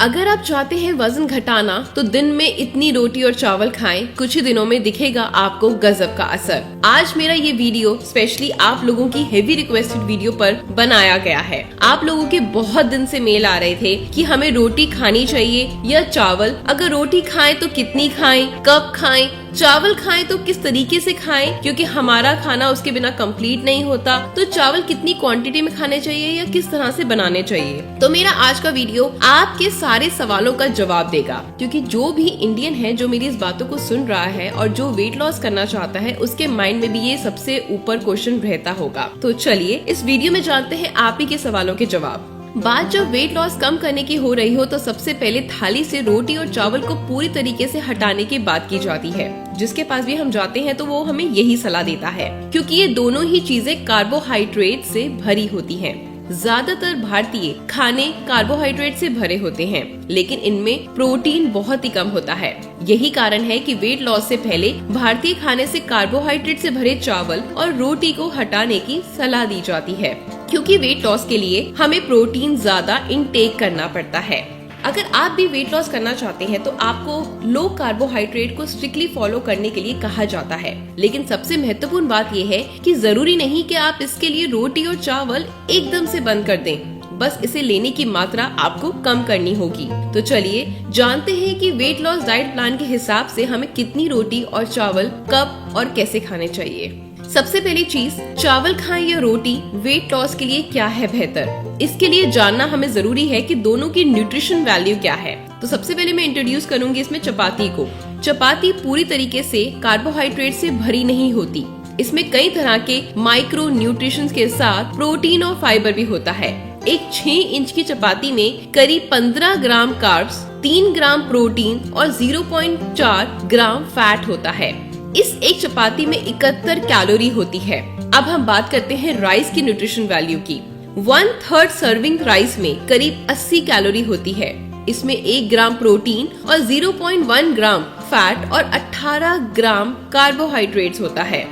अगर आप चाहते हैं वजन घटाना तो दिन में इतनी रोटी और चावल खाएं, कुछ ही दिनों में दिखेगा आपको गजब का असर। आज मेरा ये वीडियो स्पेशली आप लोगों की हेवी रिक्वेस्टेड वीडियो पर बनाया गया है। आप लोगों के बहुत दिन से मेल आ रहे थे कि हमें रोटी खानी चाहिए या चावल, अगर रोटी खाएं तो कितनी खाएं, कब खाएं, चावल खाएं तो किस तरीके से खाएं, क्योंकि हमारा खाना उसके बिना कंप्लीट नहीं होता। तो चावल कितनी क्वांटिटी में खाने चाहिए या किस तरह से बनाने चाहिए। तो मेरा आज का वीडियो आपके सारे सवालों का जवाब देगा, क्योंकि जो भी इंडियन है जो मेरी इस बातों को सुन रहा है और जो वेट लॉस करना चाहता है, उसके माइंड में भी ये सबसे ऊपर क्वेश्चन रहता होगा। तो चलिए इस वीडियो में जानते हैं आप ही के सवालों के जवाब। बात जब वेट लॉस कम करने की हो रही हो तो सबसे पहले थाली से रोटी और चावल को पूरी तरीके से हटाने की बात की जाती है। जिसके पास भी हम जाते हैं तो वो हमें यही सलाह देता है, क्योंकि ये दोनों ही चीजें कार्बोहाइड्रेट से भरी होती हैं। ज्यादातर भारतीय खाने कार्बोहाइड्रेट से भरे होते हैं, लेकिन इनमें प्रोटीन बहुत ही कम होता है। यही कारण है कि वेट लॉस से पहले भारतीय खाने से कार्बोहाइड्रेट से भरे चावल और रोटी को हटाने की सलाह दी जाती है, क्योंकि वेट लॉस के लिए हमें प्रोटीन ज्यादा इनटेक करना पड़ता है। अगर आप भी वेट लॉस करना चाहते हैं तो आपको लो कार्बोहाइड्रेट को स्ट्रिक्टली फॉलो करने के लिए कहा जाता है, लेकिन सबसे महत्वपूर्ण बात यह है कि जरूरी नहीं कि आप इसके लिए रोटी और चावल एकदम से बंद कर दें, बस इसे लेने की मात्रा आपको कम करनी होगी। तो चलिए जानते हैं कि वेट लॉस डाइट प्लान के हिसाब से हमें कितनी रोटी और चावल कब और कैसे खाने चाहिए। सबसे पहली चीज, चावल खाएं या रोटी, वेट लॉस के लिए क्या है बेहतर, इसके लिए जानना हमें जरूरी है कि दोनों की न्यूट्रिशन वैल्यू क्या है। तो सबसे पहले मैं इंट्रोड्यूस करूंगी इसमें चपाती को। चपाती पूरी तरीके से कार्बोहाइड्रेट से भरी नहीं होती, इसमें कई तरह के माइक्रो न्यूट्रिशन के साथ प्रोटीन और फाइबर भी होता है। एक 6 इंच की चपाती में करीब 15 ग्राम कार्ब्स, 3 ग्राम प्रोटीन और 0.4 ग्राम फैट होता है। इस एक चपाती में 71 कैलोरी होती है। अब हम बात करते हैं राइस की न्यूट्रिशन वैल्यू की। 1/3 सर्विंग राइस में करीब 80 कैलोरी होती है। इसमें 1 ग्राम प्रोटीन और 0.1 ग्राम फैट और 18 ग्राम कार्बोहाइड्रेट्स होता है।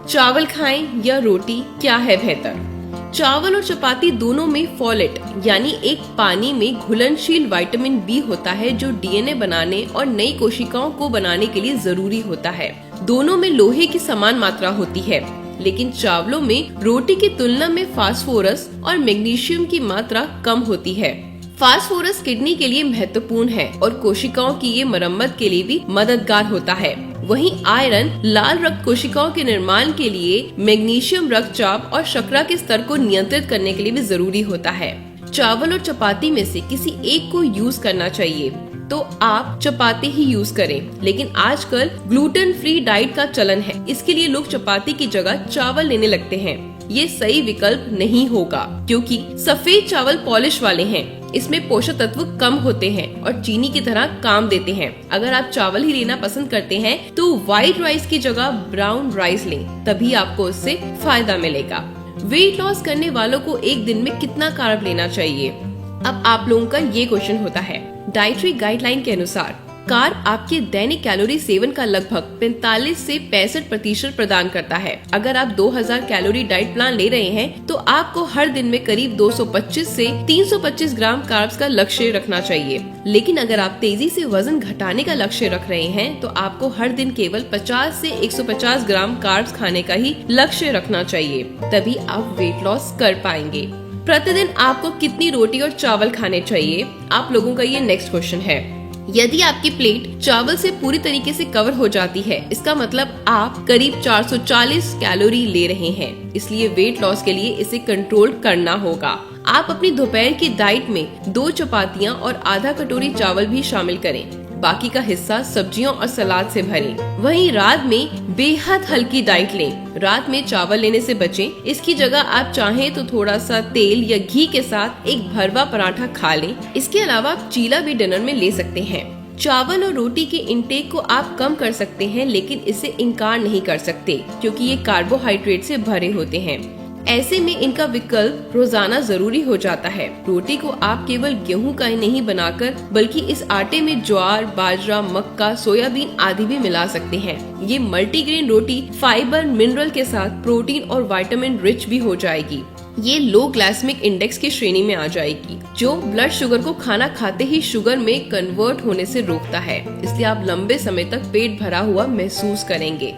चावल खाएं या रोटी, क्या है बेहतर। चावल और चपाती दोनों में फोलेट यानी एक पानी में घुलनशील विटामिन बी होता है, जो डीएनए बनाने और नई कोशिकाओं को बनाने के लिए जरूरी होता है। दोनों में लोहे की समान मात्रा होती है, लेकिन चावलों में रोटी की तुलना में फास्फोरस और मैग्नीशियम की मात्रा कम होती है। फास्फोरस किडनी के लिए महत्वपूर्ण है और कोशिकाओं की ये मरम्मत के लिए भी मददगार होता है। वहीं आयरन लाल रक्त कोशिकाओं के निर्माण के लिए, मैग्नीशियम रक्तचाप और शर्करा के स्तर को नियंत्रित करने के लिए भी जरूरी होता है। चावल और चपाती में से किसी एक को यूज करना चाहिए तो आप चपाती ही यूज करें, लेकिन आजकल ग्लूटेन फ्री डाइट का चलन है, इसके लिए लोग चपाती की जगह चावल लेने लगते हैं। ये सही विकल्प नहीं होगा, क्योंकि सफेद चावल पॉलिश वाले हैं, इसमें पोषक तत्व कम होते हैं और चीनी की तरह काम देते हैं। अगर आप चावल ही लेना पसंद करते हैं तो व्हाइट राइस की जगह ब्राउन राइस लें, तभी आपको उससे फायदा मिलेगा। वेट लॉस करने वालों को एक दिन में कितना कार्ब लेना चाहिए। अब आप लोगों का ये क्वेश्चन होता है। डाइटरी गाइडलाइन के अनुसार कार्ब आपके दैनिक कैलोरी सेवन का लगभग 45 से 65% प्रदान करता है। अगर आप 2000 कैलोरी डाइट प्लान ले रहे हैं तो आपको हर दिन में करीब 225 से 325 ग्राम कार्ब्स का लक्ष्य रखना चाहिए। लेकिन अगर आप तेजी से वजन घटाने का लक्ष्य रख रहे हैं तो आपको हर दिन केवल 50 से 150 ग्राम कार्ब्स खाने का ही लक्ष्य रखना चाहिए, तभी आप वेट लॉस कर पाएंगे। प्रतिदिन आपको कितनी रोटी और चावल खाने चाहिए, आप लोगों का ये नेक्स्ट क्वेश्चन है। यदि आपकी प्लेट चावल से पूरी तरीके से कवर हो जाती है, इसका मतलब आप करीब 440 कैलोरी ले रहे हैं, इसलिए वेट लॉस के लिए इसे कंट्रोल करना होगा। आप अपनी दोपहर की डाइट में 2 चपातियां और आधा कटोरी चावल भी शामिल करें, बाकी का हिस्सा सब्जियों और सलाद से भरें। वहीं रात में बेहद हल्की डाइट लें, रात में चावल लेने से बचें। इसकी जगह आप चाहें तो थोड़ा सा तेल या घी के साथ एक भरवा पराठा खा लें। इसके अलावा आप चीला भी डिनर में ले सकते हैं। चावल और रोटी के इंटेक को आप कम कर सकते हैं, लेकिन इसे इनकार नहीं कर सकते, क्योंकि ये कार्बोहाइड्रेट से भरे होते हैं। ऐसे में इनका विकल्प रोजाना जरूरी हो जाता है। रोटी को आप केवल गेहूं का ही नहीं बनाकर, बल्कि इस आटे में ज्वार, बाजरा, मक्का, सोयाबीन आदि भी मिला सकते हैं। ये मल्टीग्रेन रोटी फाइबर, मिनरल के साथ प्रोटीन और विटामिन रिच भी हो जाएगी। ये लो ग्लाइसेमिक इंडेक्स की श्रेणी में आ जाएगी, जो ब्लड शुगर को खाना खाते ही शुगर में कन्वर्ट होने से रोकता है। इसलिए आप लंबे समय तक पेट भरा हुआ महसूस करेंगे।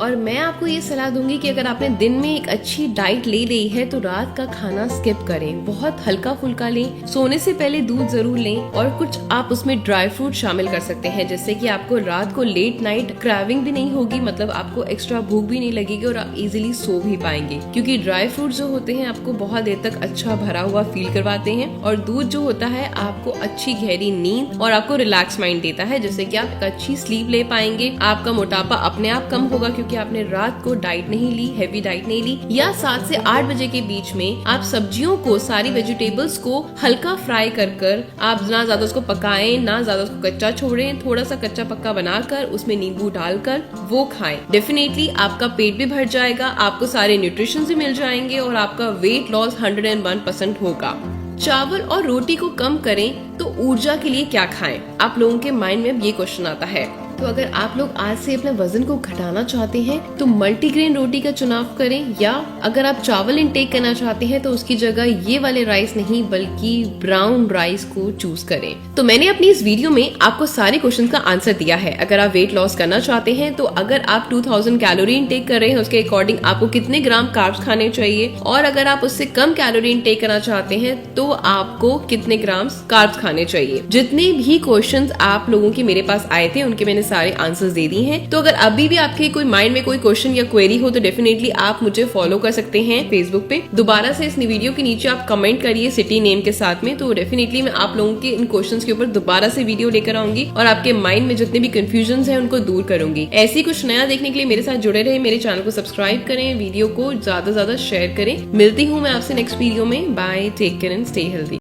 और मैं आपको ये सलाह दूंगी कि अगर आपने दिन में एक अच्छी डाइट ले ली है तो रात का खाना स्किप करें, बहुत हल्का फुल्का लें, सोने से पहले दूध जरूर लें और कुछ आप उसमें ड्राई फ्रूट शामिल कर सकते हैं, जिससे कि आपको रात को लेट नाइट क्रेविंग भी नहीं होगी, मतलब आपको एक्स्ट्रा भूख भी नहीं लगेगी और आप इजीली सो भी पाएंगे। क्योंकि ड्राई फ्रूट जो होते हैं आपको बहुत देर तक अच्छा भरा हुआ फील करवाते हैं और दूध जो होता है आपको अच्छी गहरी नींद और आपको रिलैक्स माइंड देता है, जिससे कि आप अच्छी स्लीप ले पाएंगे। आपका मोटापा अपने आप कम होगा क्योंकि आपने रात को डाइट नहीं ली, हेवी डाइट नहीं ली। या 7 से 8 बजे के बीच में आप सब्जियों को, सारी वेजिटेबल्स को हल्का फ्राई कर आप ना ज्यादा उसको पकाएं ना ज्यादा उसको कच्चा छोड़ें, थोड़ा सा कच्चा पक्का बनाकर उसमें नींबू डालकर वो खाएं। डेफिनेटली आपका पेट भी भर जाएगा, आपको सारे न्यूट्रिशन भी मिल जाएंगे और आपका वेट लॉस 101% होगा। चावल और रोटी को कम करें तो ऊर्जा के लिए क्या खाएं? आप लोगों के माइंड में अब ये क्वेश्चन आता है। तो अगर आप लोग आज से अपने वजन को घटाना चाहते हैं तो मल्टीग्रेन रोटी का चुनाव करें, या अगर आप चावल इनटेक करना चाहते हैं तो उसकी जगह ये वाले राइस नहीं बल्कि ब्राउन राइस को चूज करें। तो मैंने अपनी इस वीडियो में आपको सारे क्वेश्चन का आंसर दिया है। अगर आप वेट लॉस करना चाहते हैं तो अगर आप 2000 कैलोरी इनटेक कर रहे हैं उसके अकॉर्डिंग आपको कितने ग्राम कार्ब्स खाने चाहिए, और अगर आप उससे कम कैलोरी इनटेक करना चाहते हैं तो आपको कितने ग्राम कार्ब्स खाने चाहिए। जितने भी क्वेश्चंस आप लोगों के मेरे पास आए थे उनके मैंने सारे आंसर्स दे दिए हैं। तो अगर अभी भी आपके कोई माइंड में कोई क्वेश्चन या क्वेरी हो तो डेफिनेटली आप मुझे फॉलो कर सकते हैं फेसबुक पे। दोबारा से इस वीडियो के नीचे आप कमेंट करिए सिटी नेम के साथ में, तो डेफिनेटली मैं आप लोगों के इन क्वेश्चंस के ऊपर दोबारा से वीडियो लेकर आऊंगी और आपके माइंड में जितने भी कंफ्यूजन है उनको दूर करूंगी। ऐसी कुछ नया देखने के लिए मेरे साथ जुड़े रहे, मेरे चैनल को सब्सक्राइब करें, वीडियो को ज्यादा से ज्यादा शेयर करें। मिलती हूँ मैं आपसे नेक्स्ट वीडियो में। Bye, take care and stay healthy.